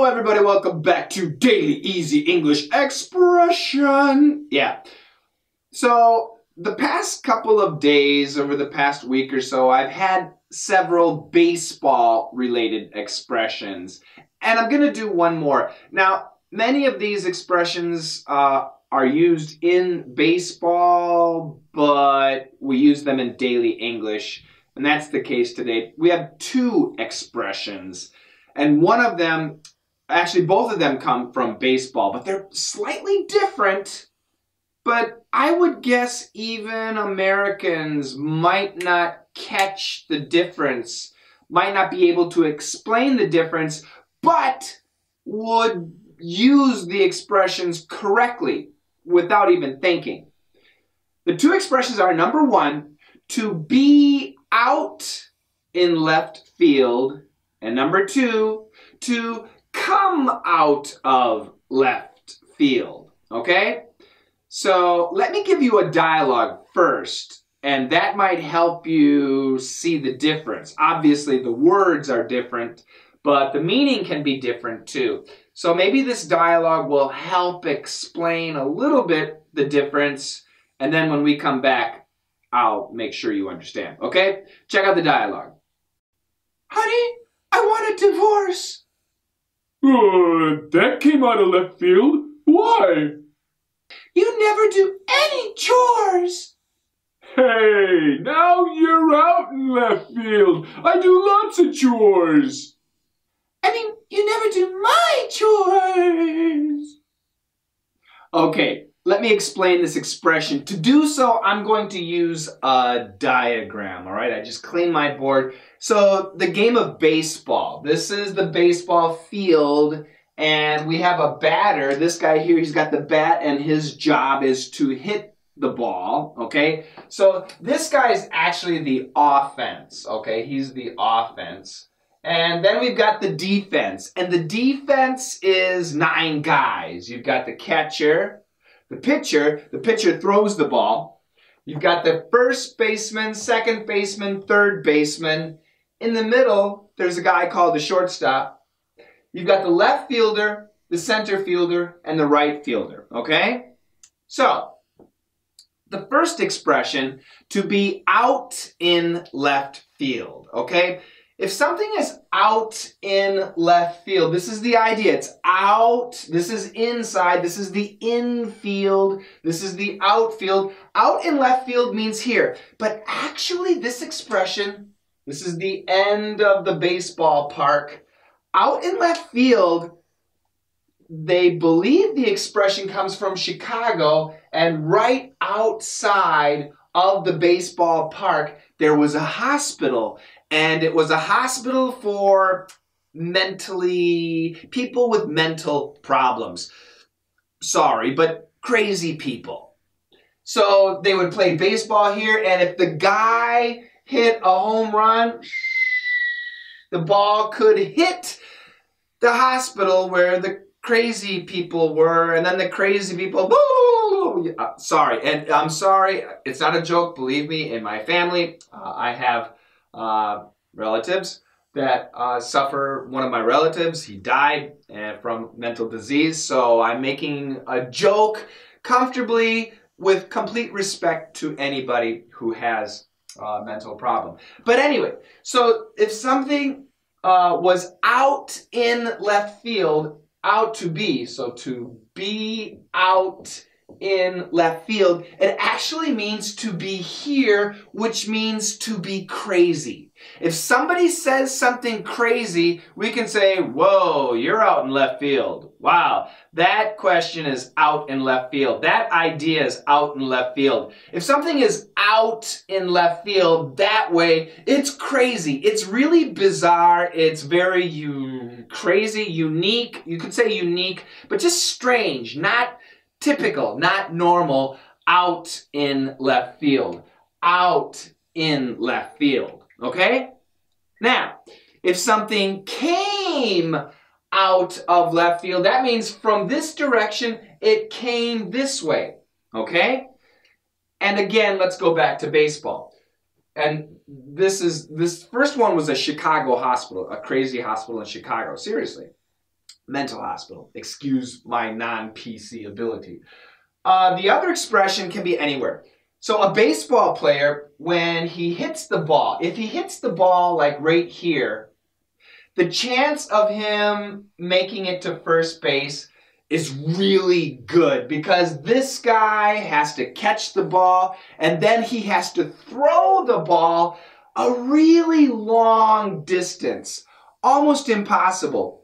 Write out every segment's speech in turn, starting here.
Hello everybody, welcome back to Daily Easy English Expression. So the past couple of days, over the past week or so, I've had several baseball related expressions. And I'm going to do one more. Now, many of these expressions are used in baseball, but we use them in daily English. And that's the case today. We have two expressions. And one of them, actually both of them come from baseball, but they're slightly different. But I would guess even Americans might not catch the difference, might not be able to explain the difference, but would use the expressions correctly without even thinking. The two expressions are, number one, to be out in left field, and number two, to come out of left field, okay? So let me give you a dialogue first, and that might help you see the difference. Obviously, the words are different, but the meaning can be different too. So maybe this dialogue will help explain a little bit the difference, and then when we come back, I'll make sure you understand, okay? Check out the dialogue. Honey, I want a divorce. That came out of left field. Why? You never do any chores. Hey, now you're out in left field. I do lots of chores. I mean, you never do my chores. Okay, let me explain this expression. To do so, I'm going to use a diagram, all right? I just cleaned my board. So the game of baseball. This is the baseball field, and we have a batter. This guy here, he's got the bat, and his job is to hit the ball, okay? So this guy is actually the offense, okay? He's the offense. And then we've got the defense, and the defense is 9 guys. You've got the catcher, the pitcher throws the ball. You've got the first baseman, second baseman, third baseman. In the middle, there's a guy called the shortstop. You've got the left fielder, the center fielder, and the right fielder, okay? So, the first expression, to be out in left field, okay? If something is out in left field, this is the idea. It's out, this is inside, this is the infield, this is the outfield. Out in left field means here. But actually this expression, this is the end of the baseball park. Out in left field, they believe the expression comes from Chicago, and right outside of the baseball park, there was a hospital. And it was a hospital for people with mental problems. Sorry, but crazy people. So they would play baseball here, and if the guy hit a home run, the ball could hit the hospital where the crazy people were, and then the crazy people, woo! Sorry, and I'm sorry, it's not a joke, believe me, in my family, I have relatives that suffer. One of my relatives, he died from mental disease, so I'm making a joke comfortably with complete respect to anybody who has a mental problem. But anyway, so if something was out in left field, out to be, so to be out in left field, it actually means to be here, which means to be crazy. If somebody says something crazy, we can say, whoa, you're out in left field. Wow, that question is out in left field. That idea is out in left field. If something is out in left field that way, it's crazy. It's really bizarre. It's very crazy, unique. You could say unique, but just strange, not typical, not normal, out in left field. Out in left field, okay? Now, if something came out of left field, that means from this direction, it came this way, okay? And again, let's go back to baseball. And this first one was a Chicago hospital, a crazy hospital in Chicago, seriously. Mental hospital. Excuse my non-PC ability. The other expression can be anywhere. So a baseball player, when he hits the ball, if he hits the ball like right here, the chance of him making it to first base is really good because this guy has to catch the ball and then he has to throw the ball a really long distance. Almost impossible.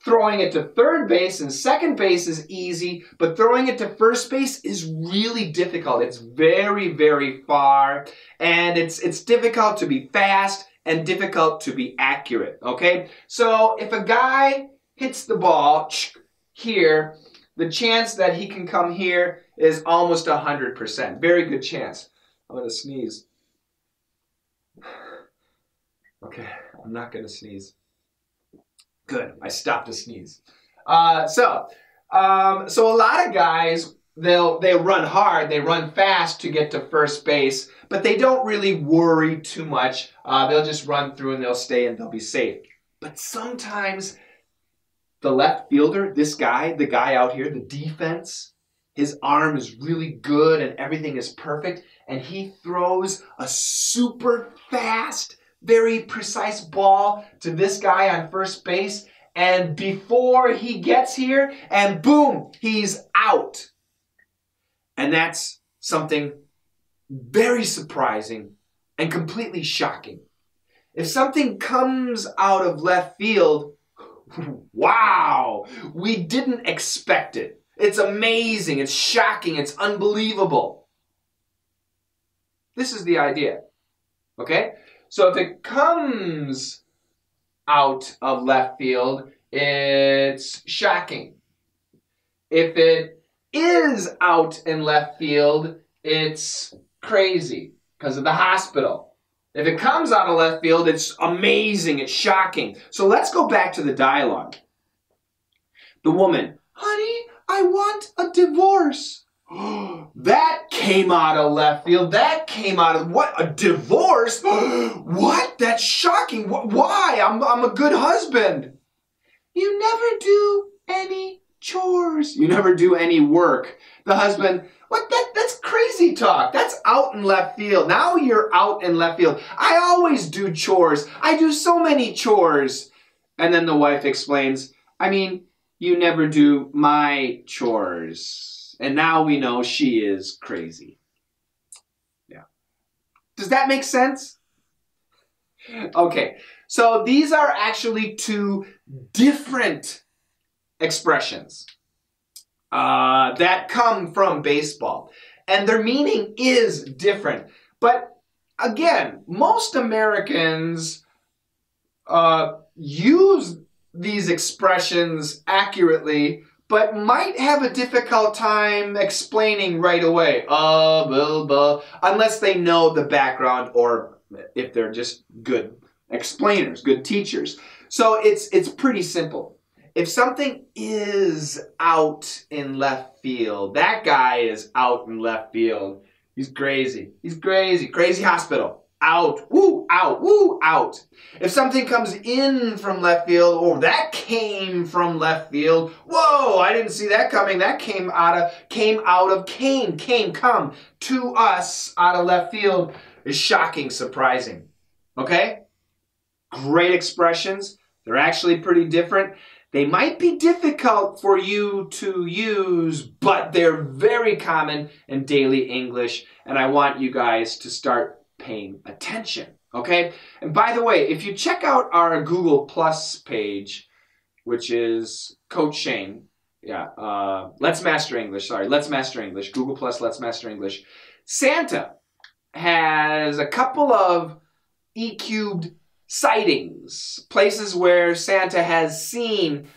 Throwing it to third base and second base is easy, but throwing it to first base is really difficult. It's very, very far, and it's difficult to be fast and difficult to be accurate, okay? So if a guy hits the ball here, the chance that he can come here is almost 100%. Very good chance. I'm going to sneeze. Okay, I'm not going to sneeze. Good, I stopped to sneeze. So a lot of guys, they run hard, they run fast to get to first base, but they don't really worry too much. They'll just run through and they'll stay and they'll be safe. But sometimes the left fielder, this guy, the guy out here, the defense, his arm is really good and everything is perfect, and he throws a super fast, very precise ball to this guy on first base, and before he gets here, and boom, he's out. And that's something very surprising and completely shocking. If something comes out of left field, wow, we didn't expect it. It's amazing, it's shocking, it's unbelievable. This is the idea, okay? So if it comes out of left field, it's shocking. If it is out in left field, it's crazy because of the hospital. If it comes out of left field, it's amazing, it's shocking. So let's go back to the dialogue. The woman, honey, I want a divorce. That came out of left field. That came out of what? A divorce? What? That's shocking. Why? I'm a good husband. You never do any chores. You never do any work. The husband, what? That's crazy talk. That's out in left field. Now you're out in left field. I always do chores. I do so many chores. And then the wife explains, I mean, you never do my chores. And now we know she is crazy. Yeah. Does that make sense? Okay, so these are actually two different expressions that come from baseball. And their meaning is different. But again, most Americans use these expressions accurately, but might have a difficult time explaining right away, blah, blah, unless they know the background or if they're just good explainers, good teachers. So it's pretty simple. If something is out in left field, that guy is out in left field. He's crazy. He's crazy. Crazy hospital. Out, woo, out, woo, out. If something comes in from left field, or that came from left field, whoa, I didn't see that coming. That came come to us out of left field is shocking, surprising. Okay? Great expressions. They're actually pretty different. They might be difficult for you to use, but they're very common in daily English, and I want you guys to start paying attention, okay? And by the way, if you check out our Google Plus page, which is Coach Shane, Let's Master English, Google Plus Let's Master English, Santa has a couple of E-cubed sightings, places where Santa has seen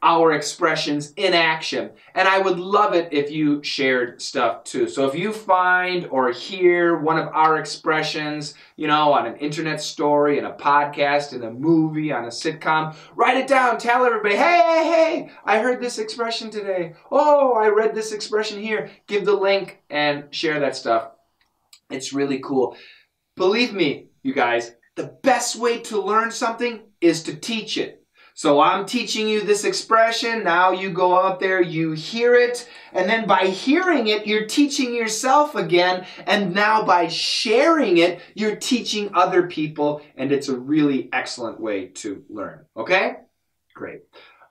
our expressions in action. And I would love it if you shared stuff too. So if you find or hear one of our expressions, on an internet story, in a podcast, in a movie, on a sitcom, write it down. Tell everybody, hey, I heard this expression today. Oh, I read this expression here. Give the link and share that stuff. It's really cool. Believe me, you guys, the best way to learn something is to teach it. So I'm teaching you this expression. Now you go out there, you hear it, and then by hearing it, you're teaching yourself again. And now by sharing it, you're teaching other people, and it's a really excellent way to learn. Okay? Great.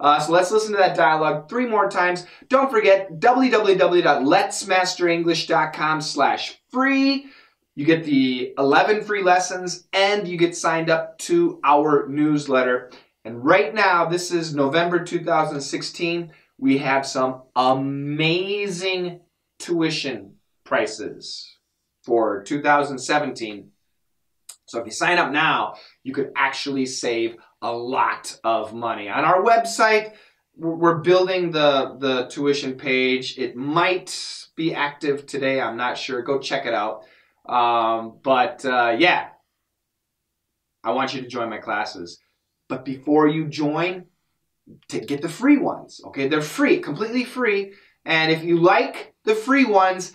So let's listen to that dialogue 3 more times. Don't forget www.letsmasterenglish.com/free. You get the 11 free lessons and you get signed up to our newsletter. And right now, this is November 2016, we have some amazing tuition prices for 2017. So if you sign up now, you could actually save a lot of money. On our website, we're building the tuition page. It might be active today. I'm not sure. Go check it out. Yeah, I want you to join my classes. But before you join, get the free ones. Okay, they're free, completely free. And if you like the free ones,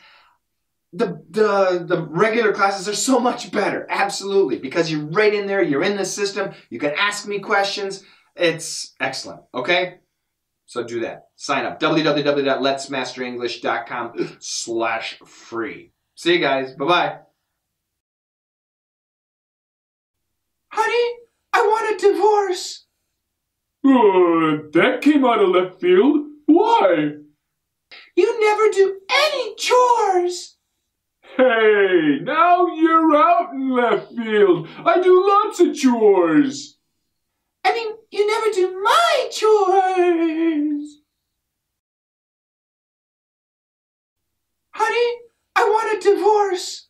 the regular classes are so much better. Absolutely, because you're right in there. You're in the system. You can ask me questions. It's excellent. Okay, so do that. Sign up. www.letsmasterenglish.com/free. See you guys. Bye-bye. Honey, I want a divorce. That came out of left field. Why? You never do any chores. Hey, now you're out in left field. I do lots of chores. I mean, you never do my chores. Honey, I want a divorce.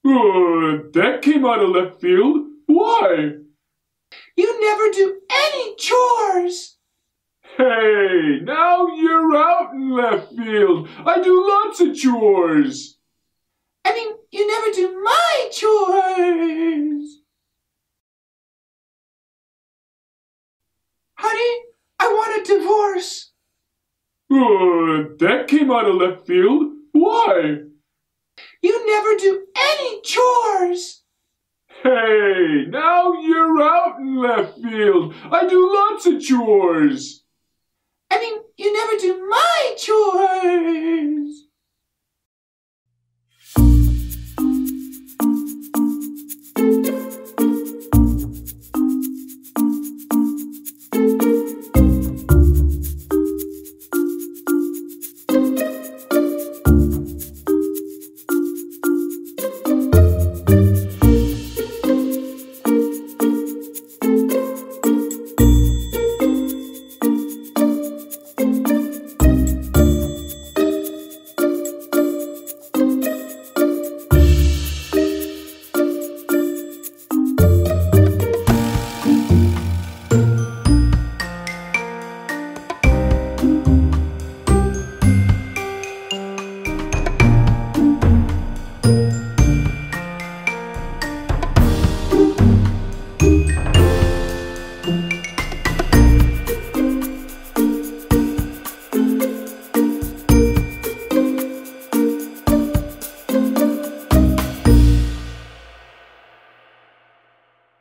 That came out of left field. Why? You never do any chores. Hey, now you're out in left field. I do lots of chores. I mean, you never do my chores. Honey, I want a divorce. That came out of left field. Why? You never do any chores. Hey, now you're out in left field. I do lots of chores. I mean, you never do my chores.